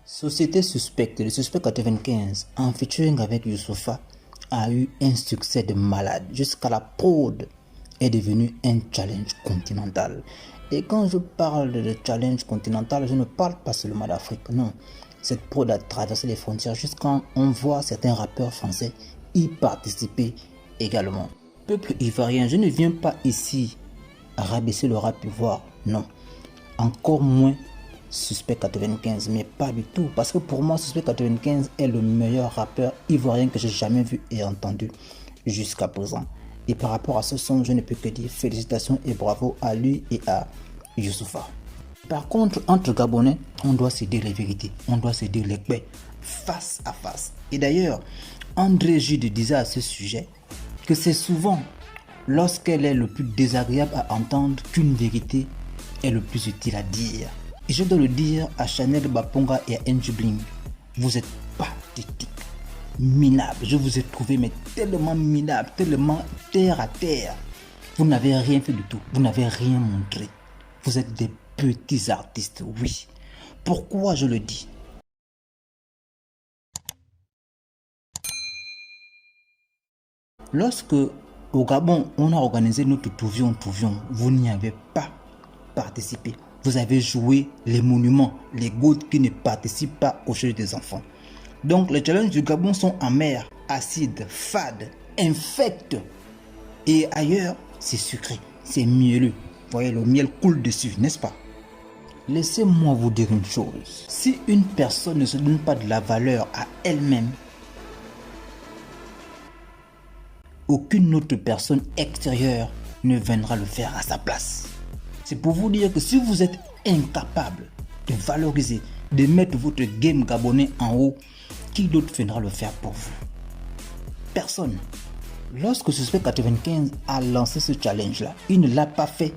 Société suspecte, le suspect 95, en featuring avec Youssoupha, a eu un succès de malade jusqu'à la prod est devenu un challenge continental. Et quand je parle de challenge continental, je ne parle pas seulement d'Afrique, non. Cette prod a traversé les frontières jusqu'à on voit certains rappeurs français y participer également. Peuple ivoirien, je ne viens pas ici à rabaisser le rap ivoire, non. Encore moins Suspect 95, mais pas du tout, parce que pour moi Suspect 95 est le meilleur rappeur ivoirien que j'ai jamais vu et entendu jusqu'à présent. Et par rapport à ce son, je ne peux que dire félicitations et bravo à lui et à Youssoupha. Par contre, entre Gabonais, on doit se dire les vérités, on doit se dire les faits face à face. Et d'ailleurs, André Gide disait à ce sujet que c'est souvent lorsqu'elle est le plus désagréable à entendre qu'une vérité est le plus utile à dire. Et je dois le dire à Chanel Baponga et à NG Bling, vous êtes pathétique, minable. Je vous ai trouvé mais tellement minable, tellement terre à terre. Vous n'avez rien fait du tout, vous n'avez rien montré. Vous êtes des petits artistes, oui. Pourquoi je le dis? Lorsque au Gabon, on a organisé notre Touvion, vous n'y avez pas participé. Vous avez joué les monuments, les goûts qui ne participent pas au jeu des enfants. Donc les challenges du Gabon sont amers, acides, fades, infects. Et ailleurs, c'est sucré, c'est mielleux. Vous voyez, le miel coule dessus, n'est-ce pas? Laissez-moi vous dire une chose. Si une personne ne se donne pas de la valeur à elle-même, aucune autre personne extérieure ne viendra le faire à sa place. C'est pour vous dire que si vous êtes incapable de valoriser, de mettre votre game gabonais en haut, qui d'autre viendra le faire pour vous? Personne. Lorsque Suspect 95 a lancé ce challenge-là, il ne l'a pas fait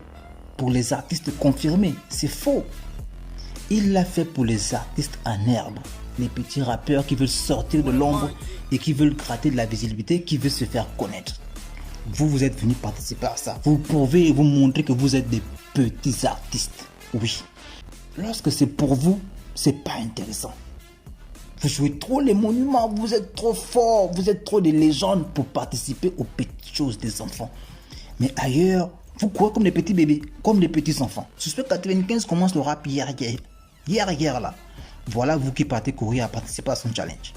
pour les artistes confirmés. C'est faux. Il l'a fait pour les artistes en herbe, les petits rappeurs qui veulent sortir de l'ombre et qui veulent gratter de la visibilité, qui veulent se faire connaître. Vous êtes venu participer à ça. Vous pouvez vous montrer que vous êtes des petits artistes. Oui. Lorsque c'est pour vous, c'est pas intéressant. Vous jouez trop les monuments, vous êtes trop fort, vous êtes trop des légendes pour participer aux petites choses des enfants. Mais ailleurs, vous courez comme des petits bébés, comme des petits enfants. Suspect 95 commence le rap hier là. Voilà vous qui partez courir à participer à son challenge.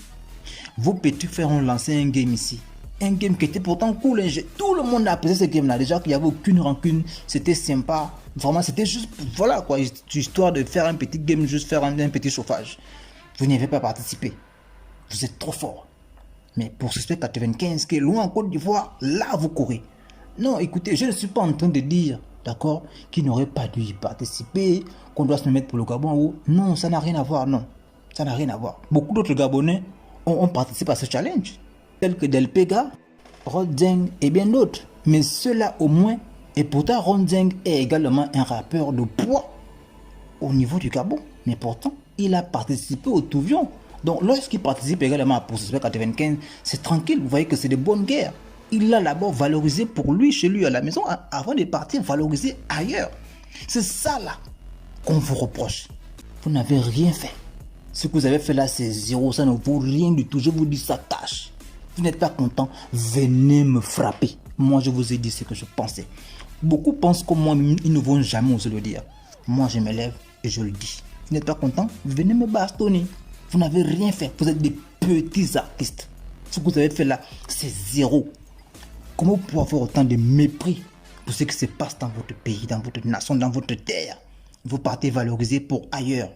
Vos petits frères ont lancé un game ici. Un game qui était pourtant cool. Tout le monde a apprécié ce game là. Déjà qu'il n'y avait aucune rancune. C'était sympa. Vraiment, c'était juste, voilà quoi, histoire de faire un petit game, juste faire un petit chauffage. Vous n'y avez pas participé. Vous êtes trop fort. Mais pour Suspect 95 qui est loin en Côte d'Ivoire, là vous courez. Non, écoutez, je ne suis pas en train de dire, d'accord, qu'il n'aurait pas dû y participer, qu'on doit se mettre pour le Gabon ou non, ça n'a rien à voir, non. Ça n'a rien à voir. Beaucoup d'autres Gabonais ont participé à ce challenge, tels que Del Pega, Rodzeng et bien d'autres. Mais ceux-là au moins, et pourtant Rodzeng est également un rappeur de poids au niveau du Gabon. Mais pourtant, il a participé au Touvion. Donc lorsqu'il participe également à Suspect 95, c'est tranquille, vous voyez que c'est de bonnes guerres. Il l'a d'abord valorisé pour lui, chez lui à la maison, avant de partir valoriser ailleurs. C'est ça là qu'on vous reproche. Vous n'avez rien fait. Ce que vous avez fait là, c'est zéro, ça ne vaut rien du tout. Je vous dis, ça tâche. Vous n'êtes pas content, venez me frapper. Moi, je vous ai dit ce que je pensais. Beaucoup pensent comme moi, ils ne vont jamais oser le dire. Moi, je me lève et je le dis. Vous n'êtes pas content, venez me bastonner. Vous n'avez rien fait. Vous êtes des petits artistes. Ce que vous avez fait là, c'est zéro. Comment vous pouvez avoir autant de mépris pour ce qui se passe dans votre pays, dans votre nation, dans votre terre? Vous partez valoriser pour ailleurs.